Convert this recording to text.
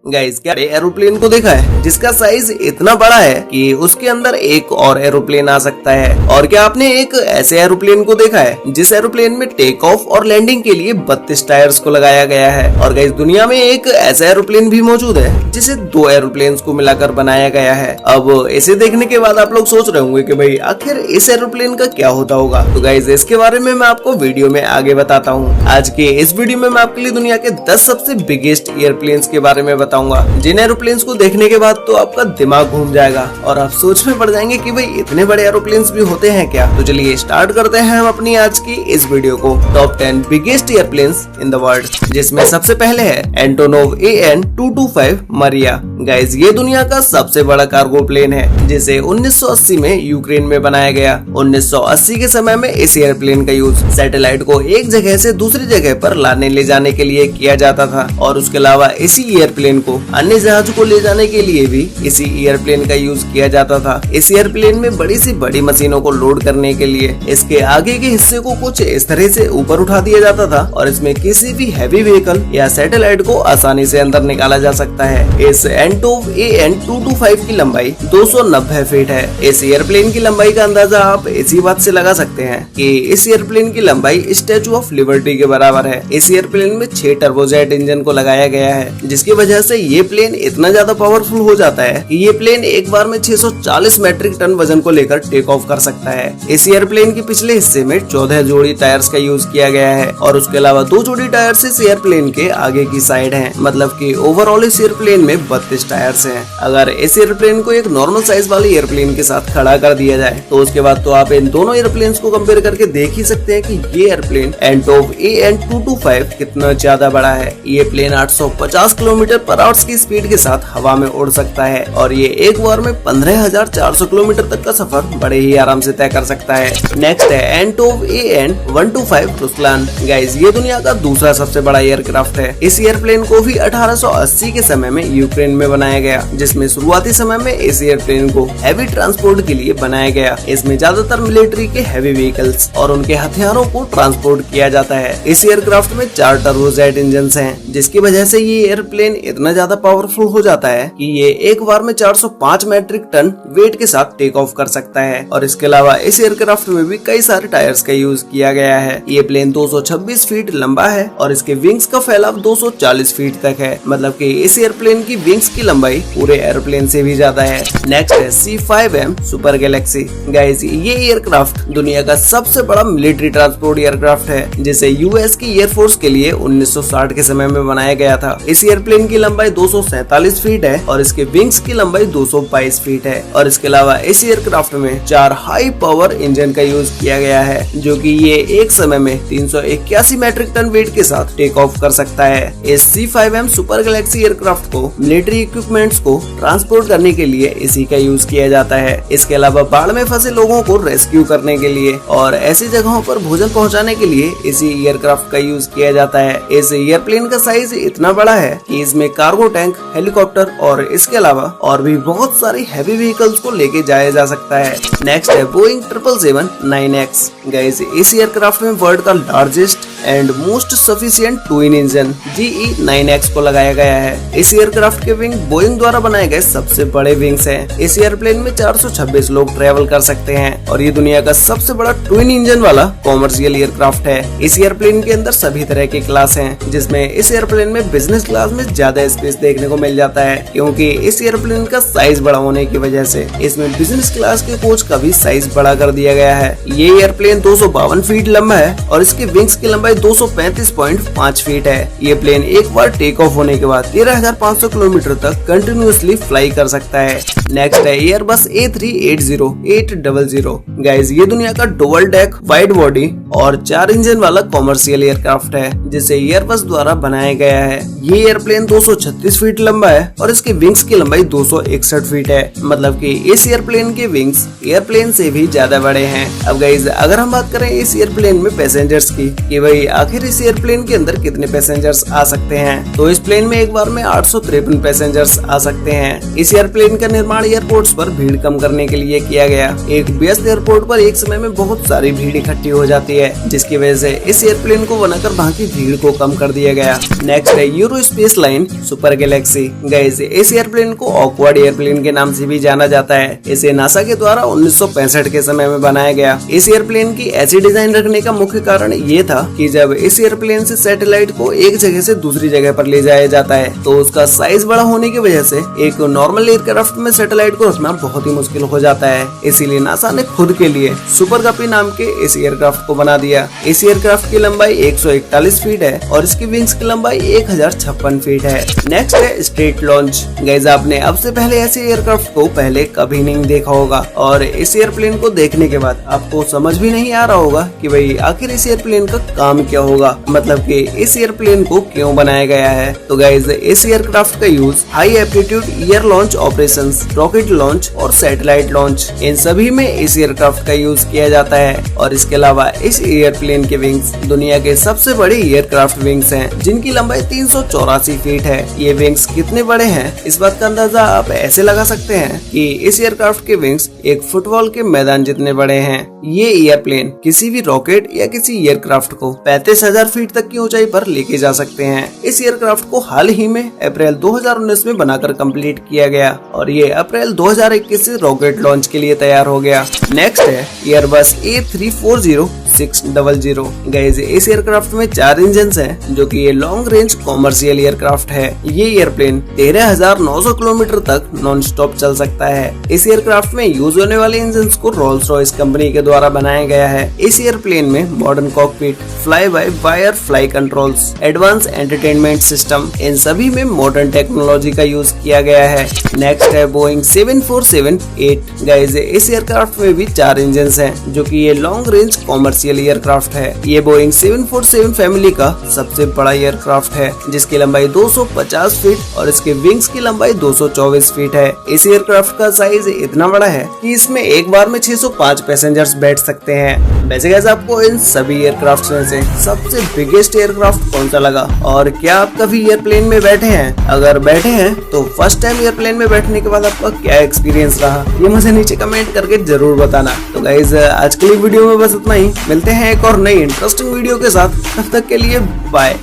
Guys क्या aeroplane को देखा है जिसका साइज इतना बड़ा है कि उसके अंदर एक और एरोप्लेन आ सकता है। और क्या आपने एक ऐसे एरोप्लेन को देखा है जिस एरोप्लेन में टेक ऑफ और लैंडिंग के लिए 32 टायर्स को लगाया गया है। और गाइस दुनिया में एक ऐसा एरोप्लेन भी मौजूद है जिसे 2 एरोप्लेन को मिलाकर बनाया गया है। अब इसे देखने के बाद आप लोग सोच रहे होंगे कि भाई आखिर इस एरोप्लेन का क्या होता होगा। तो गाइस इसके बारे में मैं आपको वीडियो में आगे बताता हूँ। आज के इस वीडियो में मैं आपके लिए दुनिया के 10 सबसे बिगेस्ट एयरप्लेन्स के बारे में बताऊंगा, जिन एरोप्लेन्स को देखने के बाद तो आपका दिमाग घूम जाएगा और आप सोच में पड़ जाएंगे कि भाई इतने बड़े एरोप्लेन्स भी होते हैं क्या। तो चलिए स्टार्ट करते हैं हम अपनी आज की इस वीडियो को। Top 10 biggest airplanes in the world, जिसमें सबसे पहले है एंटोनोव AN-225 मरिया। गाइस ये दुनिया का सबसे बड़ा कार्गो प्लेन है जिसे 1980 में यूक्रेन में बनाया गया। 1980 के समय में इस एयरप्लेन का यूज सैटेलाइट को एक जगह से दूसरी जगह पर लाने ले जाने के लिए किया जाता था और उसके अलावा इसी एयरप्लेन को अन्य जहाज को ले जाने के लिए भी इसी एयरप्लेन का यूज किया जाता था। इस एयरप्लेन में बड़ी सी बड़ी मशीनों को लोड करने के लिए इसके आगे के हिस्से को कुछ इस तरह से ऊपर उठा दिया जाता था और इसमें किसी भी हैवी व्हीकल या सैटेलाइट को आसानी से अंदर निकाला जा सकता है। इस एंटोव AN-225 की लंबाई 290 फीट है। इस एयरप्लेन की लंबाई का अंदाजा आप इसी बात से लगा सकते हैं कि इस एयरप्लेन की लंबाई स्टैचू ऑफ लिबर्टी के बराबर है। इस एयरप्लेन में 6 टर्बोजेट इंजन को लगाया गया है, जिसकी वजह से ये प्लेन इतना ज्यादा पावरफुल हो जाता है कि ये प्लेन एक बार में 640 मैट्रिक टन वजन को लेकर टेक ऑफ कर सकता है। इस एयरप्लेन के पिछले हिस्से में 14 जोड़ी टायर्स का यूज किया गया है और उसके अलावा 2 जोड़ी टायर्स इस एयरप्लेन के आगे की साइड हैं। मतलब कि ओवरऑल इस एयरप्लेन में 32 टायर्स हैं। अगर इस एयरप्लेन को एक नॉर्मल साइज वाले एयरप्लेन के साथ खड़ा कर दिया जाए तो उसके बाद तो आप इन दोनों एयरप्लेन को कंपेयर करके देख ही सकते हैं कि ये एयरप्लेन एंटोव AN-225 कितना ज्यादा बड़ा है। ये प्लेन 850 किलोमीटर पर आवर की स्पीड के साथ हवा में उड़ सकता है और ये एक बार में 15,400 किलोमीटर तक का सफर बड़े ही आराम से तय कर सकता है। नेक्स्ट है एंटोव AN-125 रुसलान। गाइस ये दुनिया का दूसरा सबसे बड़ा एयरक्राफ्ट है। इस एयरप्लेन को भी 1880 के समय में यूक्रेन में बनाया गया, जिसमें शुरुआती समय में इस एयरप्लेन को हैवी ट्रांसपोर्ट के लिए बनाया गया। इसमें ज्यादातर मिलिट्री के हैवी व्हीकल्स और उनके हथियारों को ट्रांसपोर्ट किया जाता है। इस एयरक्राफ्ट में 4 टर्बोजेट इंजन हैं, जिसकी वजह से ये एयरप्लेन इतना ज्यादा पावरफुल हो जाता है कि ये एक बार में 405 मैट्रिक टन वेट के साथ टेक ऑफ कर सकता है। और इसके अलावा इस एयरक्राफ्ट में भी कई सारे टायर्स का यूज किया गया है। ये प्लेन 226 फीट लंबा है और इसके विंग्स का फैलाव 240 फीट तक है। मतलब कि इस एयरप्लेन की विंग्स की लंबाई पूरे एयरप्लेन से भी ज्यादा है। नेक्स्ट है C-5M सुपर गैलेक्सी। गाइस ये एयरक्राफ्ट दुनिया का सबसे बड़ा मिलिट्री ट्रांसपोर्ट एयरक्राफ्ट है, जिसे यूएस की एयरफोर्स के लिए 1960 के समय में बनाया गया था। इस एयरप्लेन की लंबाई 247 फीट है और इसके विंग्स की लंबाई 222 फीट है। और इसके अलावा इस एयरक्राफ्ट में 4 हाई पावर इंजन का यूज किया गया है, जो कि ये एक समय में 381 मैट्रिक टन वेट के साथ टेक ऑफ कर सकता है। इस C-5M सुपर गैलेक्सी एयरक्राफ्ट को मिलिट्री इक्विपमेंट्स को ट्रांसपोर्ट करने के लिए इसी का यूज किया जाता है। इसके अलावा बाढ़ में फंसे लोगों को रेस्क्यू करने के लिए और ऐसी जगहों पर भोजन पहुंचाने के लिए इसी एयरक्राफ्ट का यूज किया जाता है। इस एयरप्लेन का साइज इतना बड़ा है कि इसमें कार्गो टैंक, हेलीकॉप्टर और इसके अलावा और भी बहुत सारी हैवी व्हीकल्स को लेके जाया जा सकता है। नेक्स्ट है बोइंग 777-9X। गाइस इस एयरक्राफ्ट में वर्ल्ड का largest and most sufficient twin engine GE9X को लगाया गया है। इस एयरक्राफ्ट के विंग बोइंग द्वारा बनाए गए सबसे बड़े विंग्स हैं। इस एयरप्लेन में 426 लोग ट्रेवल कर सकते हैं और ये दुनिया का सबसे बड़ा ट्विन इंजन वाला कॉमर्शियल एयरक्राफ्ट है। इस एयरप्लेन के अंदर सभी तरह के क्लास हैं, जिसमें इस एयरप्लेन में बिजनेस क्लास में ज्यादा स्पेस देखने को मिल जाता है, क्योंकि इस एयरप्लेन का साइज बड़ा होने की वजह से इसमें बिजनेस क्लास के कोच का भी साइज बड़ा कर दिया गया है। ये एयरप्लेन 252 फीट लंबा है और इसके विंग्स की लंबाई 235.5 फीट है। ये प्लेन एक बार टेक ऑफ होने के बाद 13,500 किलोमीटर तक कंटिन्यूअसली फ्लाई कर सकता है। नेक्स्ट है एयरबस A380-800। गाइस ये दुनिया का डुअल डेक वाइड बॉडी और 4 इंजन वाला कॉमर्शियल एयरक्राफ्ट है, जिसे एयरबस द्वारा बनाया गया है। ये एयरप्लेन 236 फीट लंबा है और इसके विंग्स की लंबाई 261 फीट है। मतलब कि इस एयरप्लेन के विंग्स एयरप्लेन से भी ज्यादा बड़े हैं। अब गाइस अगर हम बात करें इस एयरप्लेन में पैसेंजर्स की कि भाई आखिर इस एयरप्लेन के अंदर कितने पैसेंजर्स आ सकते हैं, तो इस प्लेन में एक बार में 853 पैसेंजर्स आ सकते हैं। इस एयरप्लेन का निर्माण एयरपोर्ट्स पर भीड़ कम करने के लिए किया गया। एक व्यस्त एयरपोर्ट पर एक समय में बहुत सारी भीड़ इकट्ठी हो जाती है, जिसकी वजह से इस एयरप्लेन को बनाकर वहाँ की भीड़ को कम कर दिया गया। नेक्स्ट है euro space line super super Galaxy. Guys इस एयरप्लेन को ऑकवर्ड एयरप्लेन के नाम से भी जाना जाता है। इसे नासा के द्वारा 1965 के समय में बनाया गया। इस एयरप्लेन की ऐसी डिजाइन रखने का मुख्य कारण ये था कि जब इस एयरप्लेन से सैटेलाइट को एक जगह से दूसरी जगह पर ले जाया जाता है तो उसका साइज बड़ा होने की वजह से एक नॉर्मल एयरक्राफ्ट में सैटेलाइट को रखना बहुत ही मुश्किल हो जाता है। इसीलिए नासा ने खुद के लिए सुपर गप्पी नाम के इस एयरक्राफ्ट को बना दिया। इस एयरक्राफ्ट की लंबाई 141 फीट है और इसकी विंग्स की लंबाई 1056 फीट है। नेक्स्ट है स्ट्रेट लॉन्च। गाइस आपने अब से पहले ऐसे एयरक्राफ्ट को पहले कभी नहीं देखा होगा और इस एयरप्लेन को देखने के बाद आपको समझ भी नहीं आ रहा होगा कि भाई आखिर इस एयरप्लेन का काम क्या होगा, मतलब कि इस एयरप्लेन को क्यों बनाया गया है। तो गाइस इस एयरक्राफ्ट का use high aptitude air launch operations, rocket launch और सैटेलाइट लॉन्च, इन सभी में इस एयरक्राफ्ट का यूज किया जाता है। और इसके अलावा इस एयरप्लेन के विंग्स दुनिया के सबसे बड़े एयरक्राफ्ट विंग्स हैं, जिनकी लंबाई 384 फीट है। ये विंग्स कितने बड़े हैं इस बात का अंदाजा आप ऐसे लगा सकते हैं कि इस एयरक्राफ्ट के विंग्स एक फुटबॉल के मैदान जितने बड़े हैं। ये एयरप्लेन किसी भी रॉकेट या किसी एयरक्राफ्ट को 35,000 फीट तक की ऊंचाई पर लेके जा सकते हैं। इस एयरक्राफ्ट को हाल ही में अप्रैल 2019 में बनाकर कंप्लीट किया गया और ये अप्रैल 2021 से रॉकेट लॉन्च के लिए तैयार हो गया। नेक्स्ट है एयरबस A340-600। गाइस इस एयरक्राफ्ट में 4 इंजन हैं, जो कि ये लॉन्ग रेंज कॉमर्शियल एयरक्राफ्ट है। ये एयरप्लेन 13,900 किलोमीटर तक नॉन स्टॉप चल सकता है। इस एयरक्राफ्ट में यूज होने वाले इंजन को रोल्स रॉयस कंपनी के द्वारा बनाया गया है। इस एयरप्लेन में modern cockpit, fly by wire fly controls, advance entertainment system, इन सभी में मॉडर्न टेक्नोलॉजी का यूज किया गया है। नेक्स्ट है बोइंग 747-8। गाइस इस एयरक्राफ्ट में भी 4 इंजन हैं, जो कि ये लॉन्ग रेंज कॉमर्शियल एयरक्राफ्ट है। ये बोइंग 747 फैमिली का सबसे बड़ा एयरक्राफ्ट है, जिसकी लंबाई 250 फीट और इसके विंग्स की लंबाई 224 फीट है। इस एयरक्राफ्ट का साइज इतना बड़ा है कि इसमें एक बार में 605 पैसेंजर्स बैठ सकते हैं। वैसे गाइस आपको इन सभी एयरक्राफ्ट में से सबसे बिगेस्ट एयरक्राफ्ट कौन सा लगा और क्या आप कभी एयरप्लेन में बैठे हैं? अगर बैठे हैं तो फर्स्ट टाइम एयरप्लेन में बैठने के बाद आपका क्या एक्सपीरियंस रहा, ये मुझे नीचे कमेंट करके जरूर बताना। तो गाइस आज के लिए वीडियो में बस इतना ही। मिलते हैं एक और नई इंटरेस्टिंग वीडियो के साथ, तब तक के लिए बाय।